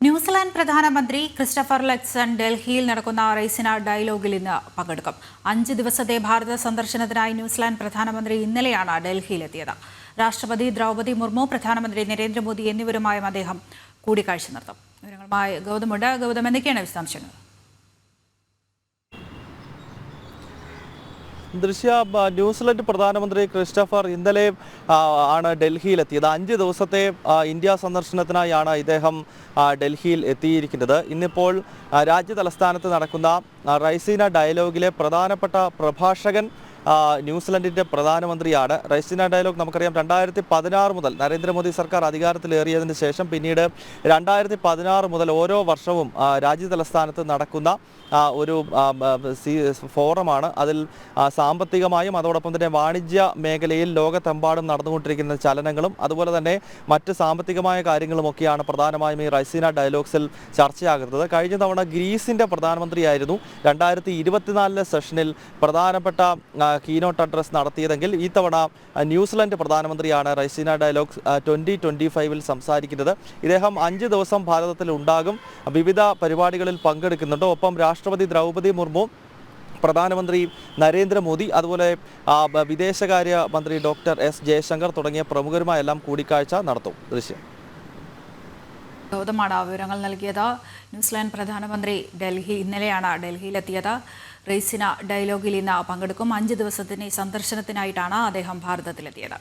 New Zealand പ്രധാനമന്ത്രി Christopher Luxon ഡൽഹിയിൽ നടക്കുന്ന റൈസിന ഡയലോഗിൽ ഇന്ന് പങ്കെടുക്കും. 5 ദിവസത്തെ ഭാരത സന്ദർശനത്തിനായി ന്യൂസിലാൻഡ് പ്രധാനമന്ത്രി ഇന്നലെയാണ് ഡൽഹിയിലെത്തിയത്. രാഷ്ട്രപതി ദ്രൗപദി മുർമു, പ്രധാനമന്ത്രി നരേന്ദ്രമോദി എന്നിവരുമായും അദ്ദേഹം കൂടിക്കാഴ്ച നടത്തും. വിവരങ്ങളുമായി ഗൗതമുണ്ട്. ഗൗതം, എന്തൊക്കെയാണ് വിശദാംശങ്ങൾ? ന്യൂസിലൻഡ് പ്രധാനമന്ത്രി ക്രിസ്റ്റഫർ ഇന്നലെ ആണ് ഡൽഹിയിലെത്തിയത്. 5 ദിവസത്തെ ഇന്ത്യ സന്ദർശനത്തിനായാണ് ഇദ്ദേഹം ഡൽഹിയിൽ എത്തിയിരിക്കുന്നത്. ഇന്നിപ്പോൾ രാജ്യ തലസ്ഥാനത്ത് നടക്കുന്ന റൈസീന ഡയലോഗിലെ പ്രധാനപ്പെട്ട പ്രഭാഷകൻ ന്യൂസിലൻഡിൻ്റെ പ്രധാനമന്ത്രിയാണ്. റൈസീന ഡയലോഗ് നമുക്കറിയാം 2016 മുതൽ നരേന്ദ്രമോദി സർക്കാർ അധികാരത്തിലേറിയതിന് ശേഷം പിന്നീട് 2016 മുതൽ ഓരോ വർഷവും രാജ്യ തലസ്ഥാനത്ത് നടക്കുന്ന ഒരു ഫോറമാണ്. അതിൽ സാമ്പത്തികമായും അതോടൊപ്പം തന്നെ വാണിജ്യ മേഖലയിൽ ലോകത്തെമ്പാടും നടന്നുകൊണ്ടിരിക്കുന്ന ചലനങ്ങളും അതുപോലെ തന്നെ മറ്റ് സാമ്പത്തികമായ കാര്യങ്ങളുമൊക്കെയാണ് പ്രധാനമായും ഈ റൈസീന ഡയലോഗ്സിൽ ചർച്ചയാകുന്നത്. കഴിഞ്ഞ തവണ ഗ്രീസിൻ്റെ പ്രധാനമന്ത്രിയായിരുന്നു 2024 സെഷനിൽ പ്രധാനപ്പെട്ട കീനോട്ട് അഡ്രസ് നടത്തിയതെങ്കിൽ ഈ തവണ ന്യൂസിലൻഡ് പ്രധാനമന്ത്രിയാണ് റൈസീന ഡയലോഗ് 2025 സംസാരിക്കുന്നത്. ഇദ്ദേഹം 5 ദിവസം ഭാരതത്തിൽ ഉണ്ടാകും, വിവിധ പരിപാടികളിൽ പങ്കെടുക്കുന്നുണ്ട്. ഒപ്പം രാഷ്ട്രപതി ദ്രൗപദി മുർമു, പ്രധാനമന്ത്രി നരേന്ദ്രമോദി, അതുപോലെ വിദേശകാര്യ മന്ത്രി ഡോക്ടർ എസ് ജയശങ്കർ തുടങ്ങിയ പ്രമുഖരുമായെല്ലാം കൂടിക്കാഴ്ച നടത്തും. ഗൗതമാണ് വിവരങ്ങൾ നൽകിയത്. ന്യൂസിലാൻഡ് പ്രധാനമന്ത്രി ഇന്നലെയാണ് ഡൽഹിയിലെത്തിയത്. റൈസിന ഡയലോഗിൽ ഇന്ന് പങ്കെടുക്കും. 5 ദിവസത്തിന് സന്ദർശനത്തിനായിട്ടാണ് അദ്ദേഹം ഭാരതത്തിലെത്തിയത്.